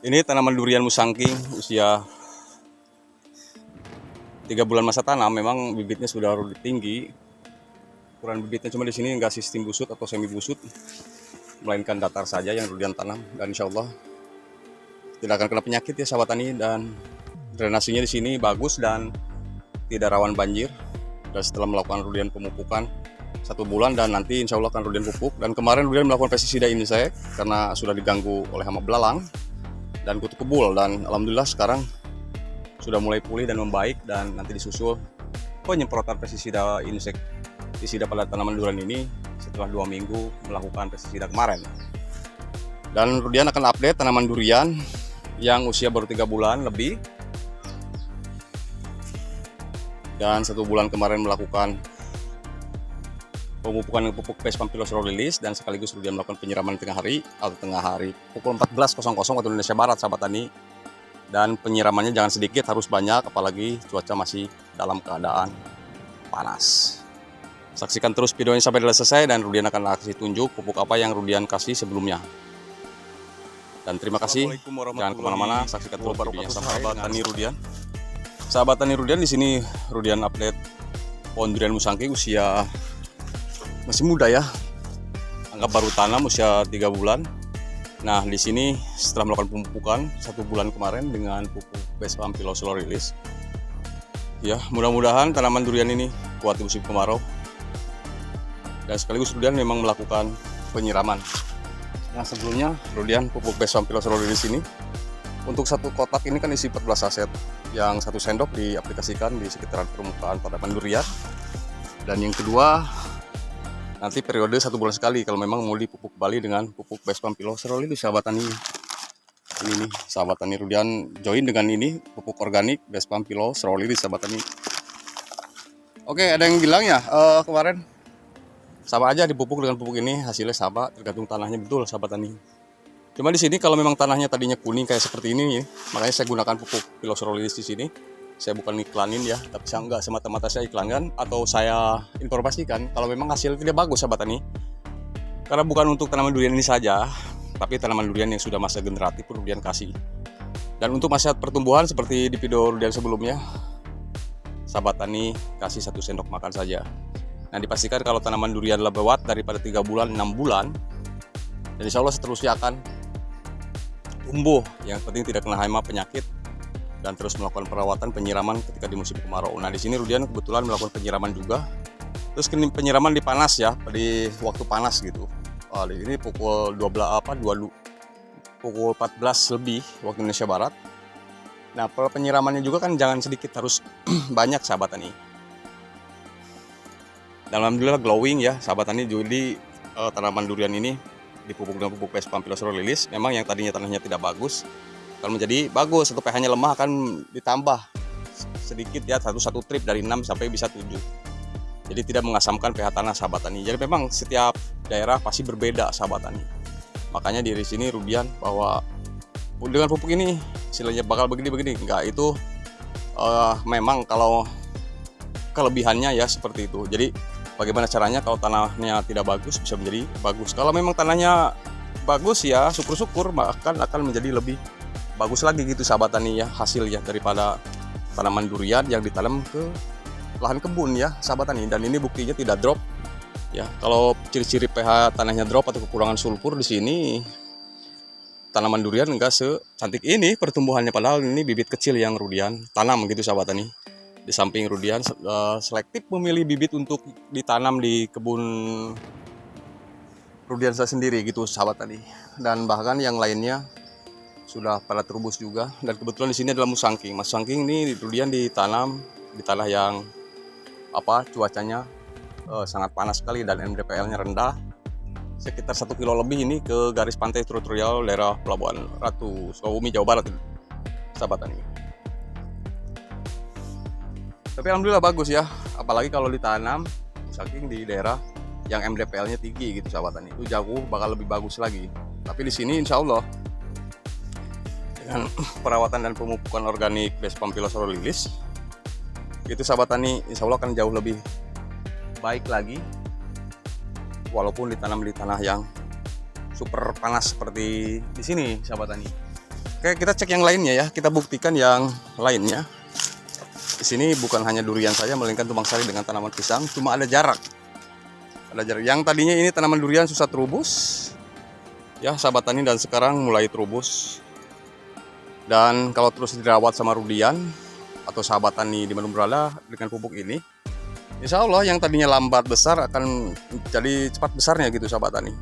Ini tanaman durian musangking usia 3 bulan masa tanam. Memang bibitnya sudah tinggi. Ukuran bibitnya cuma di sini enggak sistem busut atau semi busut, melainkan datar saja yang durian tanam. Dan insya Allah tidak akan kena penyakit ya sahabat tani. Dan drainasinya di sini bagus dan tidak rawan banjir. Dan setelah melakukan rudian pemupukan 1 bulan dan nanti insya Allah akan rudian pupuk. Dan kemarin rudian melakukan pestisida insek karena sudah diganggu oleh hama belalang dan kutu kebul, dan alhamdulillah sekarang sudah mulai pulih dan membaik, dan nanti disusul penyemprotan pestisida insektisida pada tanaman durian ini setelah 2 minggu melakukan pestisida kemarin. Dan Rudian akan update tanaman durian yang usia baru 3 bulan lebih dan 1 bulan kemarin melakukan pemupukan pupuk Pes Pampilus Rolilis, dan sekaligus Rudian melakukan penyiraman tengah hari pukul 14.00 waktu Indonesia Barat sahabat tani. Dan penyiramannya jangan sedikit, harus banyak, apalagi cuaca masih dalam keadaan panas. Saksikan terus videonya sampai selesai dan Rudian akan kasih tunjuk pupuk apa yang Rudian kasih sebelumnya. Dan terima kasih, jangan kemana-mana, saksikan terus videonya sampai sahabat tani Rudian. Sahabat tani Rudian, di sini Rudian update pohon durian musangking usia masih muda ya, anggap baru tanam usia 3 bulan. Nah di sini setelah melakukan pemupukan 1 bulan kemarin dengan pupuk Pes Pampilus Rolilis, ya mudah-mudahan tanaman durian ini kuat di musim kemarau. Dan sekaligus Rudian memang melakukan penyiraman. Nah sebelumnya Rudian pupuk Pes Pampilus Rolilis ini untuk 1 kotak ini kan isi 14 saset, yang 1 sendok diaplikasikan di sekitaran permukaan tanaman durian. Dan yang kedua nanti periode 1 bulan sekali kalau memang mau dipupuk kembali dengan pupuk Pes Pampilus Rolilis sahabat tani. Ini nih sahabat tani, Rudian join dengan ini pupuk organik Pes Pampilus Rolilis sahabat tani. Oke, ada yang bilang ya kemarin sama aja dipupuk dengan pupuk ini, hasilnya sama, tergantung tanahnya. Betul sahabat tani. Cuma di sini kalau memang tanahnya tadinya kuning kayak seperti ini, makanya saya gunakan pupuk Pilus Rolilis di sini. Saya bukan iklanin ya, tapi saya enggak semata-mata saya iklankan atau saya informasikan kalau memang hasil tidak bagus sahabat tani. Karena bukan untuk tanaman durian ini saja, tapi tanaman durian yang sudah masa generatif pun Rudian kasih. Dan untuk masa pertumbuhan seperti di video Rudian sebelumnya, sahabat tani kasih 1 sendok makan saja. Nah dipastikan kalau tanaman durian lewat daripada 3 bulan 6 bulan, dan insya Allah seterusnya akan tumbuh. Yang penting tidak kena hama penyakit dan terus melakukan perawatan penyiraman ketika di musim kemarau. Nah di sini Rudian kebetulan melakukan penyiraman juga. Terus penyiraman di panas ya, di waktu panas gitu. Di sini pukul 14 lebih waktu Indonesia Barat. Nah penyiramannya juga kan jangan sedikit, harus banyak sahabat tani. Dan alhamdulillah glowing ya sahabat tani. Jadi tanaman durian ini dipupuk dengan pupuk Pes Pampilus Rolilis. Memang yang tadinya tanahnya tidak bagus kalau menjadi bagus, atau pH-nya lemah akan ditambah sedikit ya, satu trip dari 6 sampai bisa 7. Jadi tidak mengasamkan pH tanah sahabat tani. Jadi memang setiap daerah pasti berbeda sahabat tani. Makanya di sini Rudian bahwa dengan pupuk ini hasilnya bakal begini-begini. Enggak, itu memang kalau kelebihannya ya seperti itu. Jadi bagaimana caranya kalau tanahnya tidak bagus bisa menjadi bagus. Kalau memang tanahnya bagus ya syukur-syukur, bahkan akan menjadi lebih bagus lagi gitu sahabat tani ya hasilnya daripada tanaman durian yang ditanam ke lahan kebun ya sahabat tani. Dan ini buktinya tidak drop ya. Kalau ciri-ciri pH tanahnya drop atau kekurangan sulfur di sini, tanaman durian enggak secantik ini pertumbuhannya, padahal ini bibit kecil yang Rudian tanam gitu sahabat tani. Di samping Rudian selektif memilih bibit untuk ditanam di kebun Rudian saya sendiri gitu sahabat tani. Dan bahkan yang lainnya sudah pada terubus juga. Dan kebetulan di sini adalah musangking. Musangking ini Rudian ditanam di tanah yang cuacanya sangat panas sekali dan MDPL-nya rendah. Sekitar 1 kilo lebih ini ke garis pantai teritorial daerah Pelabuhan Ratu, Sukabumi, Jawa Barat sahabat tani. Tapi alhamdulillah bagus ya, apalagi kalau ditanam musangking di daerah yang MDPL-nya tinggi gitu sahabat tani. Itu jauh bakal lebih bagus lagi. Tapi di sini insya Allah dengan perawatan dan pemupukan organik Pes Pampilus Rolilis itu sahabat tani insya Allah akan jauh lebih baik lagi, walaupun ditanam di tanah yang super panas seperti di sini sahabat tani. Oke, kita cek yang lainnya ya. Kita buktikan yang lainnya. Di sini bukan hanya durian saja, melainkan tumbang sari dengan tanaman pisang. Cuma ada jarak. Ada jarak. Yang tadinya ini tanaman durian susah terubus, ya sahabat tani, dan sekarang mulai terubus. Dan kalau terus dirawat sama Rudian atau sahabat tani di Bandung Berala dengan pupuk ini, insya Allah yang tadinya lambat besar akan jadi cepat besarnya gitu sahabat tani.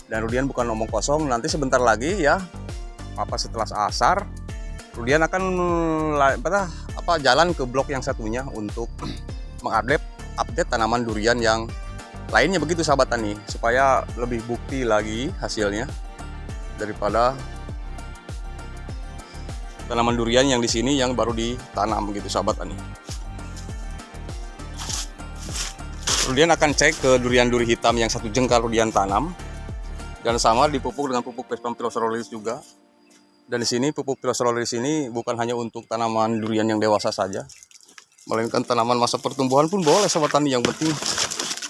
Dan Rudian bukan omong kosong, nanti sebentar lagi ya, setelah asar, Rudian akan jalan ke blok yang satunya untuk mengupdate tanaman durian yang lainnya begitu sahabat tani, supaya lebih bukti lagi hasilnya daripada tanaman durian yang di sini yang baru ditanam begitu sahabat tani. Rudian akan cek ke duri hitam yang satu jengkal Rudian tanam, dan sama dipupuk dengan pupuk Vespam Pilosorolilis juga. Dan di sini pupuk Pilosorolilis ini bukan hanya untuk tanaman durian yang dewasa saja, melainkan tanaman masa pertumbuhan pun boleh sahabat tani. Yang penting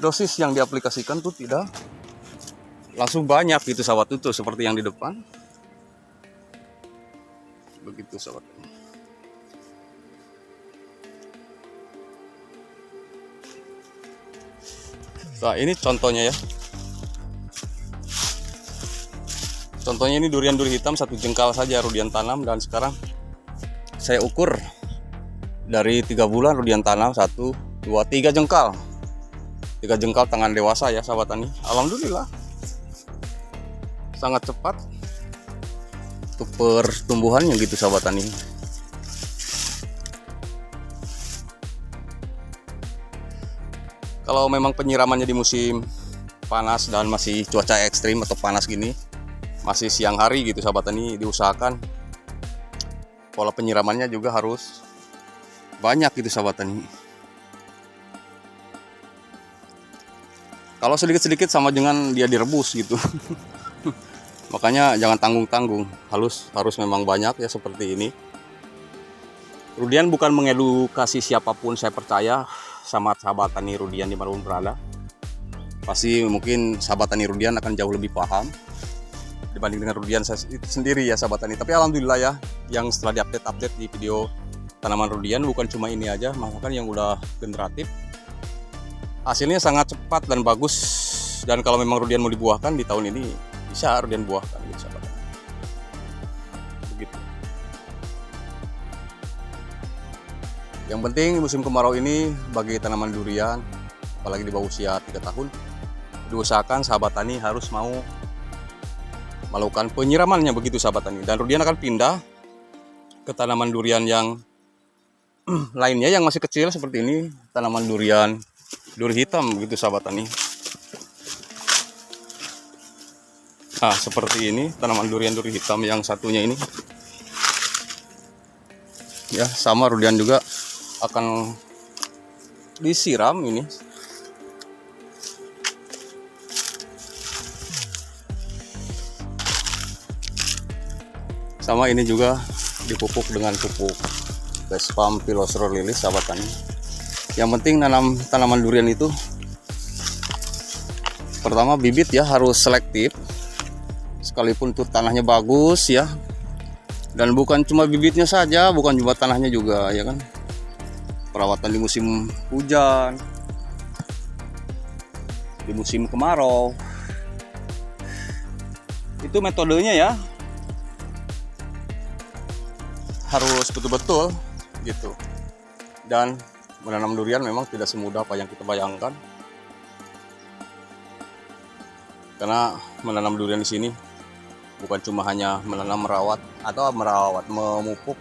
dosis yang diaplikasikan tuh tidak langsung banyak gitu sahabat, itu seperti yang di depan begitu sahabat. Nah ini contohnya ya, contohnya ini duri hitam satu jengkal saja Rudian tanam, dan sekarang saya ukur dari 3 bulan Rudian tanam 1, 2, 3 jengkal, 3 jengkal tangan dewasa ya sahabat tani. Alhamdulillah sangat cepat untuk pertumbuhannya gitu sahabat tani. Kalau memang penyiramannya di musim panas dan masih cuaca ekstrim atau panas gini, masih siang hari gitu sahabat tani, diusahakan pola penyiramannya juga harus banyak gitu sahabat tani. Kalau sedikit-sedikit sama dengan dia direbus gitu. Makanya jangan tanggung-tanggung, harus memang banyak ya seperti ini. Rudian bukan mengedukasi siapapun, saya percaya sama sahabat tani Rudian di Bandung Berala. Pasti mungkin sahabat tani Rudian akan jauh lebih paham dibanding dengan Rudian itu sendiri ya sahabat tani. Tapi alhamdulillah ya, yang setelah diupdate di video tanaman Rudian bukan cuma ini aja, bahkan yang udah generatif hasilnya sangat cepat dan bagus. Dan kalau memang Rudian mau dibuahkan di tahun ini, bisa Rudian buahkan gitu sahabat. Begitu. Yang penting musim kemarau ini bagi tanaman durian, apalagi di bawah usia 3 tahun, diusahakan sahabat tani harus mau melakukan penyiramannya begitu sahabat tani. Dan Rudian akan pindah ke tanaman durian yang lainnya yang masih kecil seperti ini, tanaman duri hitam begitu sahabat tani. Nah seperti ini tanaman duri hitam yang satunya ini ya, sama Rudian juga akan disiram ini. Sama ini juga dipupuk dengan pupuk Vespam Pilosorolilis sahabat tani. Yang penting nanam tanaman durian itu pertama bibit ya harus selektif, sekalipun tuh tanahnya bagus ya. Dan bukan cuma bibitnya saja, bukan cuma tanahnya juga ya kan. Perawatan di musim hujan, di musim kemarau, itu metodenya ya harus betul-betul gitu. Dan menanam durian memang tidak semudah apa yang kita bayangkan, karena menanam durian di sini bukan cuma hanya menanam, memupuk,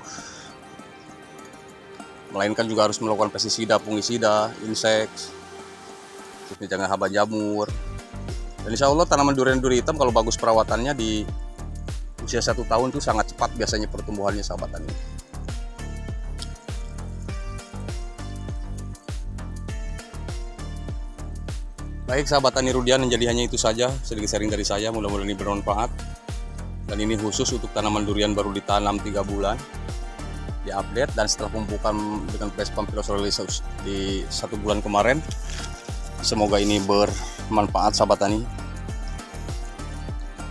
melainkan juga harus melakukan pestisida, fungisida, insek, jangan haba jamur. Dan insya Allah tanaman duri hitam kalau bagus perawatannya di usia 1 tahun itu sangat cepat biasanya pertumbuhannya sahabat tani. Baik sahabat tani Rudian, jadi hanya itu saja sedikit sharing dari saya, mudah-mudahan ini bermanfaat. Dan ini khusus untuk tanaman durian baru ditanam 3 bulan, diupdate, dan setelah pemupukan dengan Vespam Pilosorolilis di 1 bulan kemarin. Semoga ini bermanfaat sahabat tani.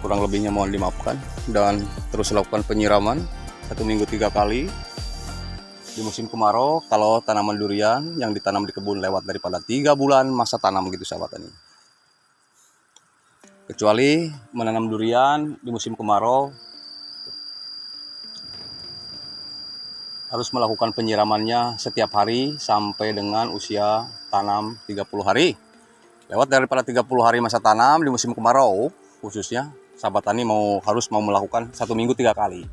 kurang lebihnya mohon dimaafkan. Dan terus lakukan penyiraman 1 minggu 3 kali. Di musim kemarau, kalau tanaman durian yang ditanam di kebun lewat daripada 3 bulan masa tanam gitu sahabat tani. Kecuali menanam durian di musim kemarau, harus melakukan penyiramannya setiap hari sampai dengan usia tanam 30 hari. Lewat daripada 30 hari masa tanam di musim kemarau, khususnya sahabat tani harus melakukan 1 minggu 3 kali.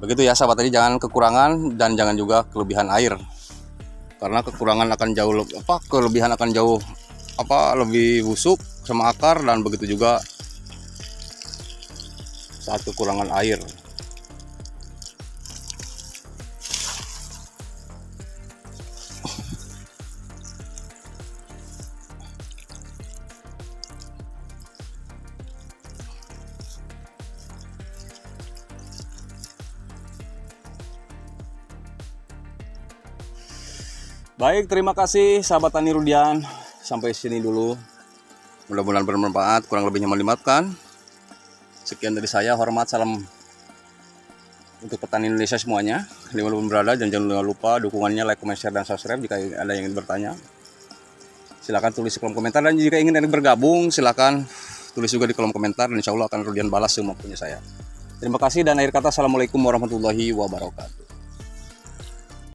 Begitu ya sahabat tani, jangan kekurangan dan jangan juga kelebihan air. Karena kekurangan akan jauh kelebihan akan jauh lebih busuk sama akar, dan begitu juga saat kekurangan air. Baik, terima kasih sahabat tani Rudian. Sampai sini dulu. Mudah-mudahan bermanfaat, kurang lebihnya mohon dimaafkan. Sekian dari saya, hormat, salam untuk petani Indonesia semuanya, dimanapun berada. Dan jangan lupa dukungannya, like, comment, share, dan subscribe. Jika ada yang ingin bertanya, silakan tulis di kolom komentar. Dan jika ingin bergabung, silakan tulis juga di kolom komentar. Dan insya Allah akan Rudian balas semua punya saya. Terima kasih, dan akhir kata, assalamualaikum warahmatullahi wabarakatuh.